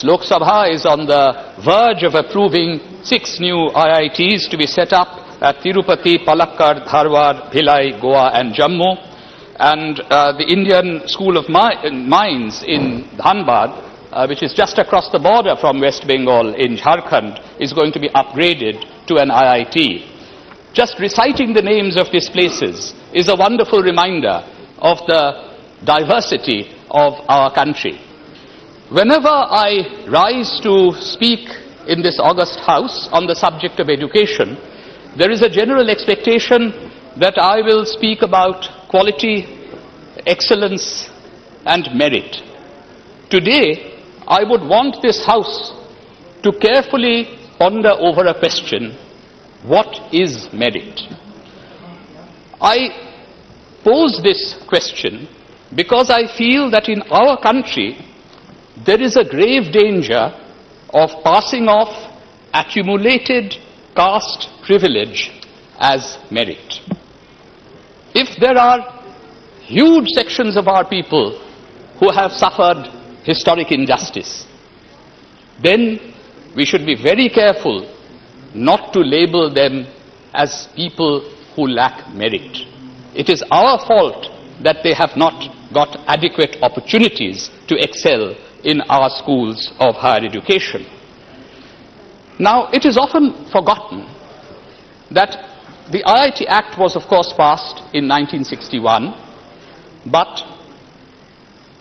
Lok Sabha is on the verge of approving 6 new IITs to be set up at Tirupati, Palakkad, Dharwad, Bhilai, Goa and Jammu. And the Indian School of Mines in Dhanbad, which is just across the border from West Bengal in Jharkhand, is going to be upgraded to an IIT. Just reciting the names of these places is a wonderful reminder of the diversity of our country. Whenever I rise to speak in this august house on the subject of education, there is a general expectation that I will speak about quality, excellence and merit. Today, I would want this house to carefully ponder over a question: what is merit? I pose this question because I feel that in our country, there is a grave danger of passing off accumulated caste privilege as merit. If there are huge sections of our people who have suffered historic injustice, then we should be very careful not to label them as people who lack merit. It is our fault that they have not got adequate opportunities to excel in our schools of higher education. Now, it is often forgotten that the IIT Act was, of course, passed in 1961, but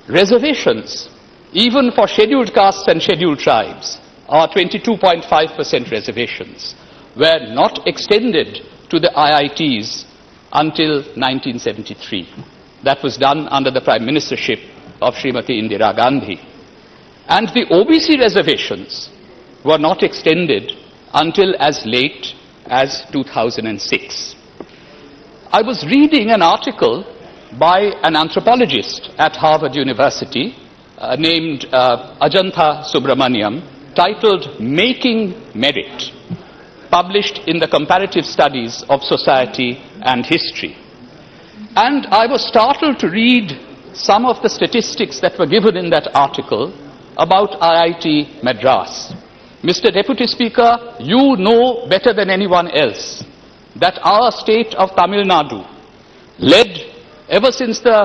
reservations, even for scheduled castes and scheduled tribes, our 22.5% reservations, were not extended to the IITs until 1973. That was done under the Prime Ministership of Srimati Indira Gandhi. And the OBC reservations were not extended until as late as 2006. I was reading an article by an anthropologist at Harvard University named Ajantha Subramaniam, titled "Making Merit," published in the Comparative Studies of Society and History. And I was startled to read some of the statistics that were given in that article about IIT Madras. Mr. Deputy Speaker, you know better than anyone else that our state of Tamil Nadu, led ever since the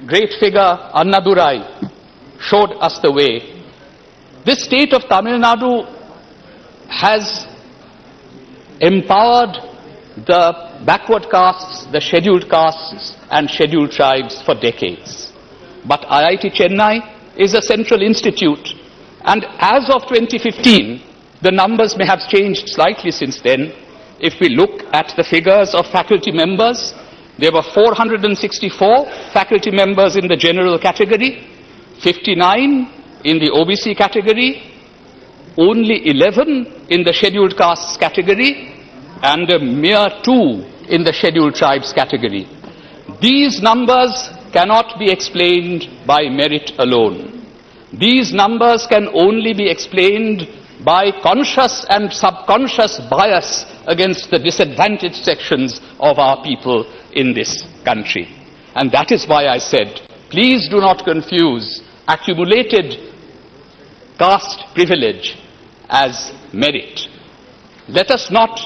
great figure Annadurai showed us the way, this state of Tamil Nadu has empowered the backward castes, the scheduled castes and scheduled tribes for decades. But IIT Chennai is a central institute, and as of 2015, the numbers may have changed slightly since then. If we look at the figures of faculty members, there were 464 faculty members in the general category, 59 in the OBC category, only 11 in the scheduled castes category, and a mere 2 in the scheduled tribes category. These numbers cannot be explained by merit alone. These numbers can only be explained by conscious and subconscious bias against the disadvantaged sections of our people in this country. And that is why I said, please do not confuse accumulated caste privilege as merit. Let us not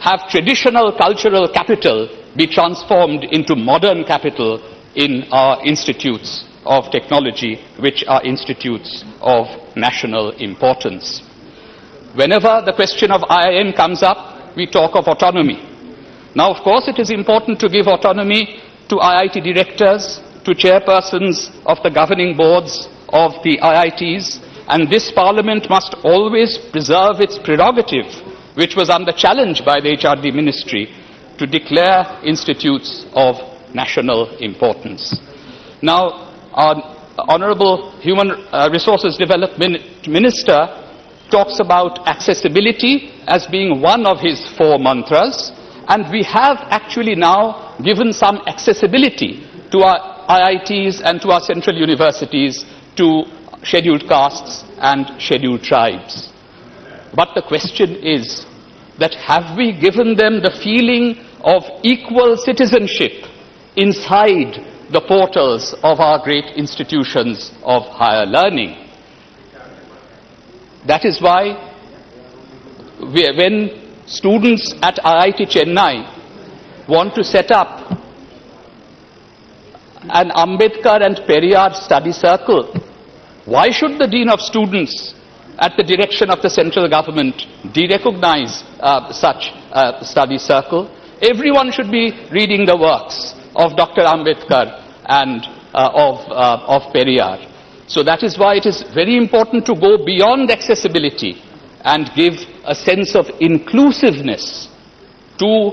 have traditional cultural capital be transformed into modern capital in our institutes of technology, which are institutes of national importance. Whenever the question of IIM comes up, we talk of autonomy. Now, of course, it is important to give autonomy to IIT directors, to chairpersons of the governing boards of the IITs, and this Parliament must always preserve its prerogative, which was under challenge by the HRD Ministry, to declare institutes of national importance. Now, our Honourable Human Resources Development Minister talks about accessibility as being one of his 4 mantras, and we have actually now given some accessibility to our IITs and to our central universities, to scheduled castes and scheduled tribes. But the question is that have we given them the feeling of equal citizenship inside the portals of our great institutions of higher learning? That is why when students at IIT Chennai want to set up an Ambedkar and Periyar study circle, why should the Dean of Students at the direction of the central government de-recognize such a study circle? Everyone should be reading the works of Dr. Ambedkar and of Periyar. So that is why it is very important to go beyond accessibility and give a sense of inclusiveness to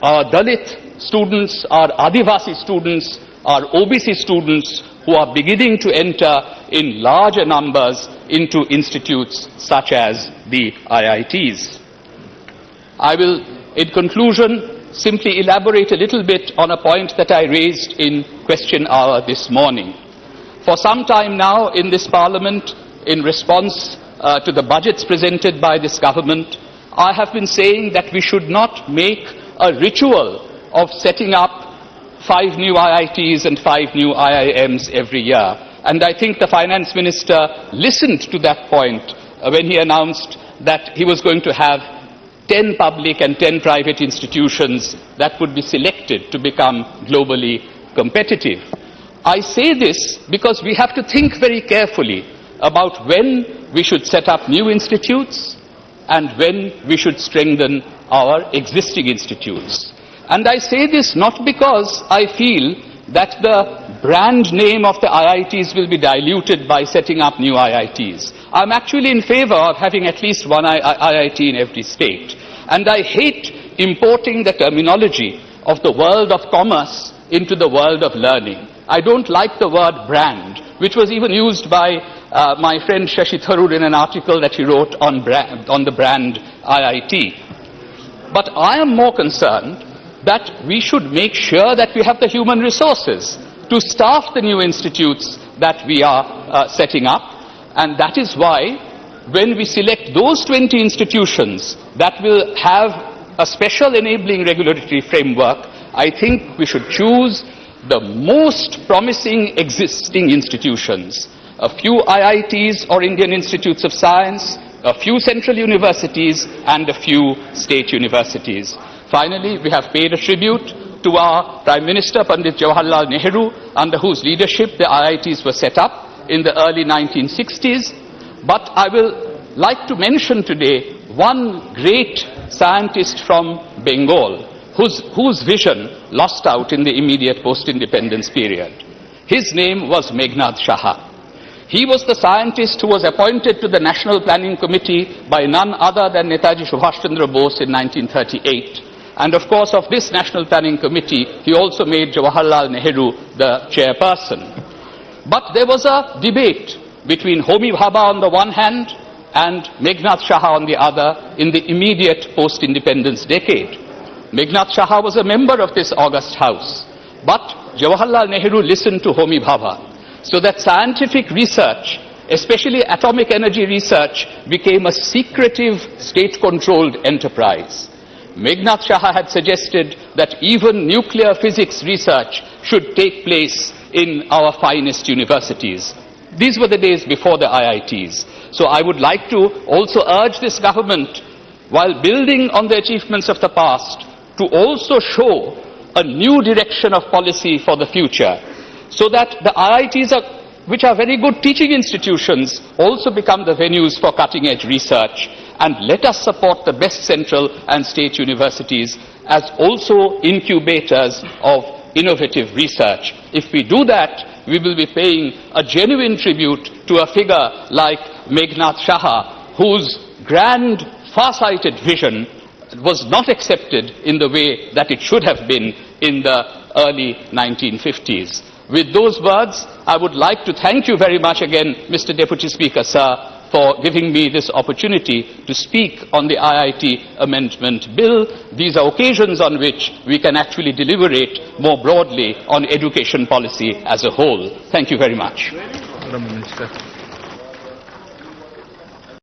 our Dalit students, our Adivasi students, our OBC students who are beginning to enter in larger numbers into institutes such as the IITs. I will, in conclusion, simply elaborate a little bit on a point that I raised in question hour this morning. For some time now in this Parliament, in response to the budgets presented by this government, I have been saying that we should not make a ritual of setting up 5 new IITs and 5 new IIMs every year. And I think the Finance Minister listened to that point when he announced that he was going to have 10 public and 10 private institutions that would be selected to become globally competitive. I say this because we have to think very carefully about when we should set up new institutes and when we should strengthen our existing institutes. And I say this not because I feel that the brand name of the IITs will be diluted by setting up new IITs. I'm actually in favor of having at least one IIT in every state. And I hate importing the terminology of the world of commerce into the world of learning. I don't like the word brand, which was even used by my friend Shashi Tharoor in an article that he wrote on the brand IIT. But I am more concerned that we should make sure that we have the human resources to staff the new institutes that we are setting up. And that is why when we select those 20 institutions that will have a special enabling regulatory framework, I think we should choose the most promising existing institutions. A few IITs or Indian Institutes of Science, a few central universities and a few state universities. Finally, we have paid a tribute to our Prime Minister, Pandit Jawaharlal Nehru, under whose leadership the IITs were set up in the early 1960s. But I will like to mention today one great scientist from Bengal, whose vision lost out in the immediate post-independence period. His name was Meghnad Saha. He was the scientist who was appointed to the National Planning Committee by none other than Netaji Subhash Chandra Bose in 1938. And of course, of this National Planning Committee, he also made Jawaharlal Nehru the chairperson. But there was a debate between Homi Bhabha on the one hand and Meghnad Saha on the other in the immediate post-independence decade. Meghnad Saha was a member of this august house, but Jawaharlal Nehru listened to Homi Bhabha, so that scientific research, especially atomic energy research, became a secretive state-controlled enterprise. Meghnad Saha had suggested that even nuclear physics research should take place in our finest universities. These were the days before the IITs. So I would like to also urge this government, while building on the achievements of the past, to also show a new direction of policy for the future, so that the IITs, which are very good teaching institutions, also become the venues for cutting-edge research. And let us support the best central and state universities as also incubators of innovative research. If we do that, we will be paying a genuine tribute to a figure like Meghnad Saha, whose grand, far-sighted vision was not accepted in the way that it should have been in the early 1950s. With those words, I would like to thank you very much again, Mr. Deputy Speaker, sir, for giving me this opportunity to speak on the IIT Amendment Bill. These are occasions on which we can actually deliberate more broadly on education policy as a whole. Thank you very much.